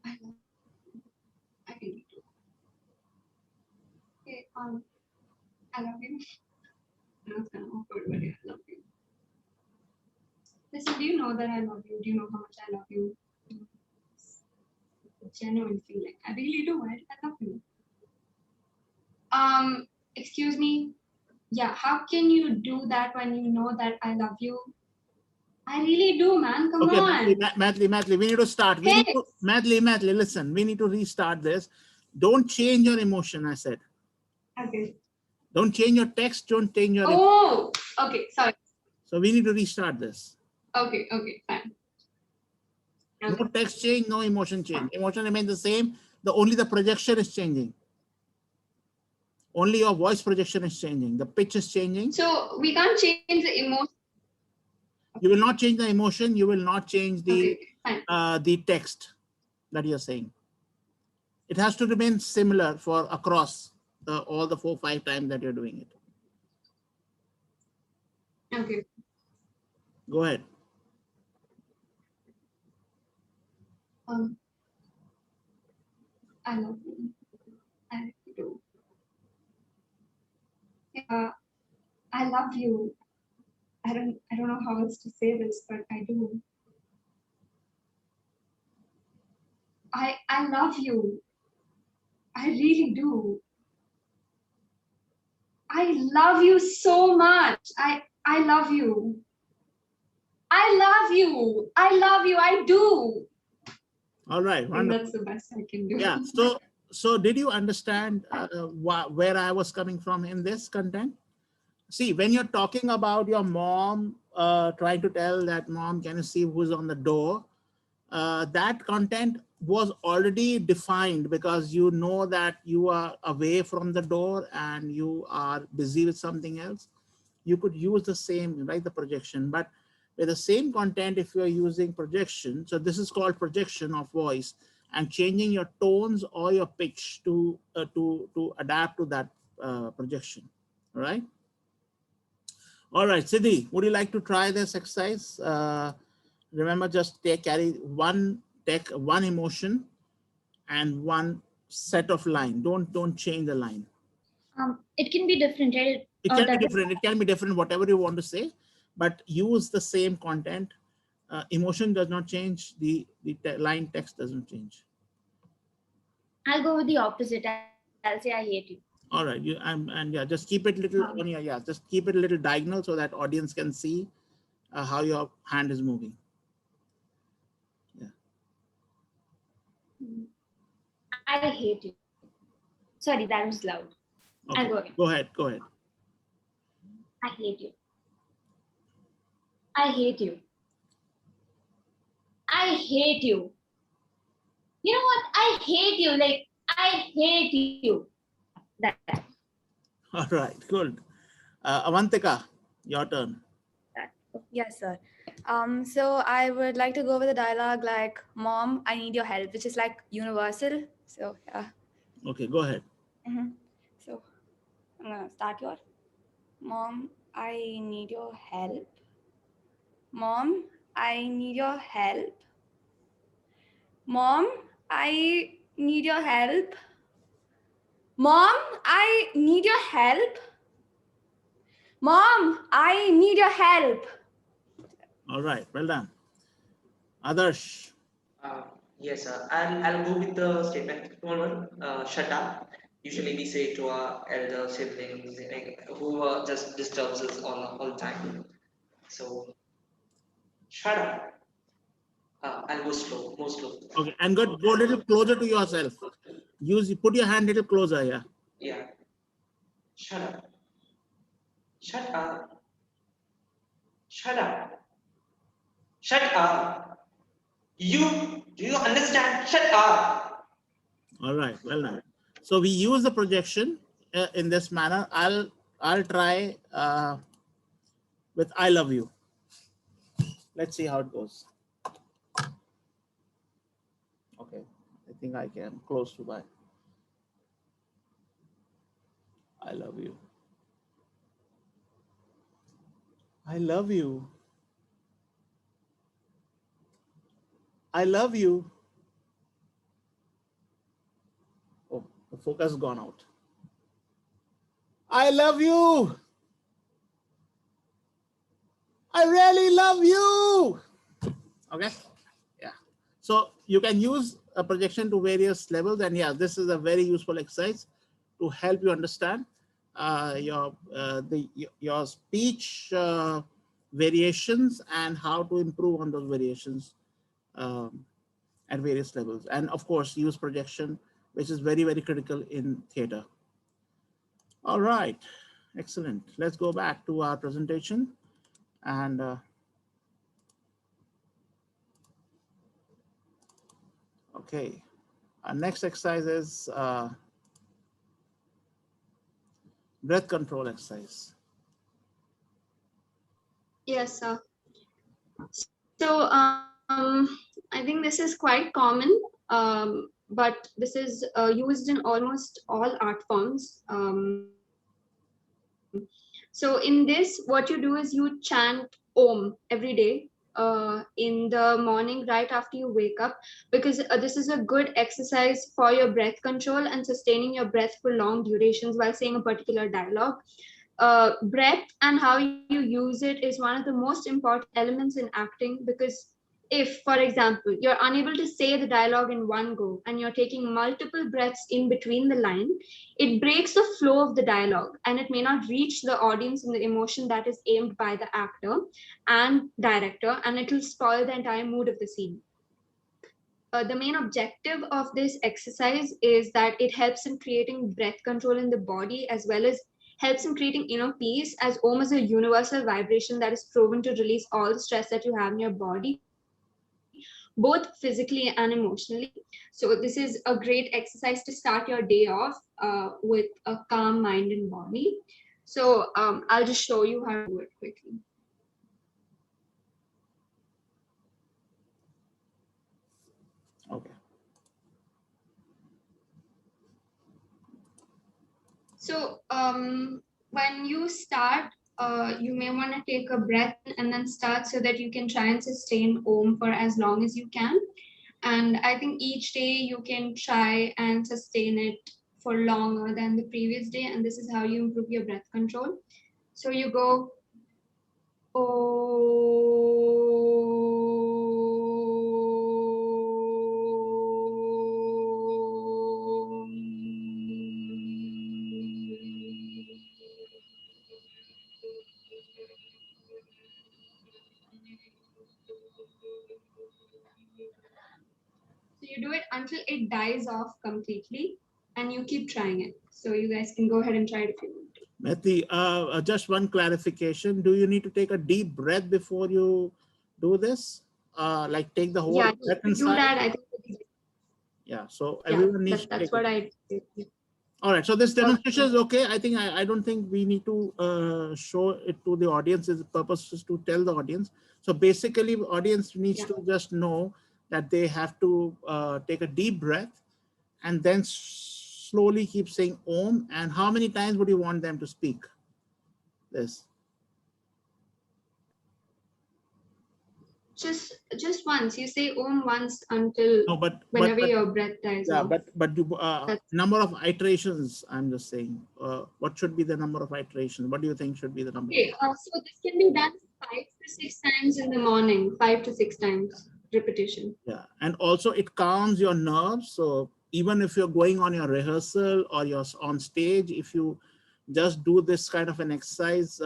S2: I love you. I really do. Okay, I love you. That's kind of awkward, but yeah, I love you. Listen, do you know that I love you? Do you know how much I love you? Genuine feeling. I really do. I love you. Excuse me. Yeah, how can you do that when you know that I love you? I really do, man. Come on.
S1: Maithili, we need to start. Maithili, listen, we need to restart this. Don't change your emotion, I said.
S2: Okay.
S1: Don't change your text. Don't change your.
S2: Oh, okay. Sorry.
S1: So we need to restart this.
S2: Okay, fine.
S1: No text change, no emotion change. Emotion remains the same. Only the projection is changing. Only your voice projection is changing. The pitch is changing.
S2: So we can't change the emotion.
S1: You will not change the emotion. You will not change the text that you're saying. It has to remain similar for across all the 4 or 5 times that you're doing it.
S2: Okay.
S1: Go ahead.
S2: I love you. I do. Yeah, I love you. I don't know how else to say this, but I do. I love you. I really do. I love you so much. I love you. I love you. I love you. I do.
S1: All right.
S2: That's the best I can do.
S1: Yeah. So did you understand where I was coming from in this content? See, when you're talking about your mom, trying to tell that, Mom, can you see who's on the door? That content was already defined because you know that you are away from the door and you are busy with something else. You could use the same, right? The projection, but with the same content, if you're using projection, so this is called projection of voice, and changing your tones or your pitch to adapt to that projection. All right. All right, Siddhi, would you like to try this exercise? Remember, just carry one emotion and one set of line. Don't change the line.
S4: It can be different, right?
S1: It can be different. It can be different, whatever you want to say, but use the same content. Emotion does not change. The line text doesn't change.
S4: I'll go with the opposite. I'll say I hate you.
S1: All right, just keep it little on your just keep it a little diagonal so that audience can see how your hand is moving. Yeah.
S4: I hate you. Sorry, that was loud.
S1: Okay.
S4: I'll go again.
S1: Go ahead.
S4: I hate you. I hate you. I hate you. You know what? I hate you. Like, I hate you. That.
S1: All right, good. Avantika, your turn.
S3: Yes, sir. So I would like to go with a dialogue like, Mom, I need your help, which is like universal. So yeah.
S1: Okay, go ahead.
S3: So I'm gonna start here. Mom, I need your help. Mom, I need your help. Mom, I need your help. Mom, I need your help. Mom, I need your help.
S1: All right, well done. Adarsh.
S5: Uh, yes, I'll go with the statement one. Shut up. Usually we say to our elder siblings who just disturbs us all the time. So shut up. I'll go slow, more slow.
S1: Okay, and go a little closer to yourself. Put your hand a little closer. Yeah.
S5: Yeah. Shut up. Shut up. Shut up. Shut up. Do you understand? Shut up.
S1: All right. Well done. So we use the projection in this manner. I'll try with "I love you." Let's see how it goes. Okay. I think I can close to my "I love you." I love you. I love you. Oh, the focus has gone out. I love you. I really love you. Okay. Yeah. So you can use a projection to various levels. And yeah, this is a very useful exercise to help you understand your speech variations and how to improve on those variations at various levels. And of course, use projection, which is very, very critical in theater. All right. Excellent. Let's go back to our presentation. And okay, our next exercise is breath control exercise.
S2: Yes, sir. So I think this is quite common, but this is used in almost all art forms. So in this, what you do is you chant Om every day in the morning right after you wake up, because this is a good exercise for your breath control and sustaining your breath for long durations while saying a particular dialogue. Breath and how you use it is one of the most important elements in acting, because if, for example, you're unable to say the dialogue in one go and you're taking multiple breaths in between the line, it breaks the flow of the dialogue and it may not reach the audience in the emotion that is aimed by the actor and director, and it will spoil the entire mood of the scene. The main objective of this exercise is that it helps in creating breath control in the body, as well as helps in creating inner peace, as Om is a universal vibration that is proven to release all the stress that you have in your body, both physically and emotionally. So this is a great exercise to start your day off with a calm mind and body. So I'll just show you how to do it quickly.
S1: Okay.
S2: So when you start, you may want to take a breath and then start, so that you can try and sustain Om for as long as you can. And I think each day you can try and sustain it for longer than the previous day. And this is how you improve your breath control. So you go So you do it until it dies off completely, and you keep trying it. So you guys can go ahead and try it if you want to.
S1: Mehdi, just one clarification. Do you need to take a deep breath before you do this? Like take the whole
S2: Yeah,
S1: breath
S2: to do
S1: inside?
S2: that, I think.
S1: Yeah, so
S2: Yeah,
S1: everyone needs to
S2: that's
S1: take
S2: what
S1: it.
S2: I do.
S1: All right, so this demonstration is okay. I think I don't think we need to show it to the audience. The purpose is to tell the audience. So basically, audience needs to just know that they have to take a deep breath and then slowly keep saying Om. And how many times would you want them to speak this?
S2: Just once. You say Om once until
S1: No,
S2: whenever your breath dies
S1: yeah,
S2: off.
S1: but number of iterations. I'm just saying, what should be the number of iterations? What do you think should be the number?
S2: Okay, so this can be done 5 to 6 times in the morning. 5 to 6 times. repetition.
S1: Yeah, and also it calms your nerves. So even if you're going on your rehearsal or you're on stage, if you just do this kind of an exercise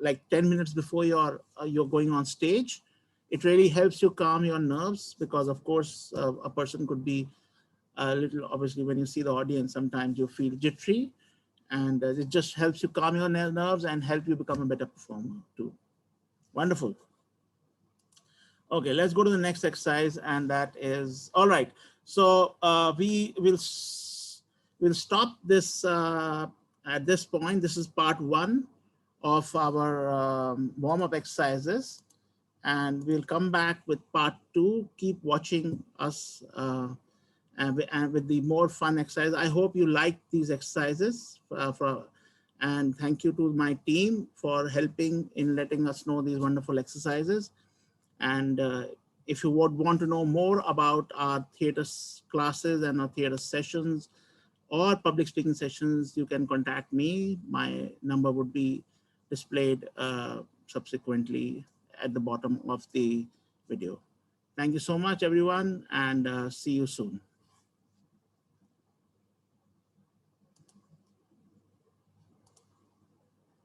S1: like 10 minutes before you're going on stage, it really helps you calm your nerves, because of course a person could be a little, obviously when you see the audience sometimes you feel jittery, and it just helps you calm your nerves and help you become a better performer too. Wonderful. Okay, let's go to the next exercise, and that is all right. So we will we'll stop this at this point. This is part one of our warm-up exercises, and we'll come back with part two. Keep watching us and with the more fun exercise. I hope you like these exercises and thank you to my team for helping in letting us know these wonderful exercises. And if you would want to know more about our theater classes and our theater sessions or public speaking sessions, you can contact me. My number would be displayed subsequently at the bottom of the video. Thank you so much, everyone, and see you soon.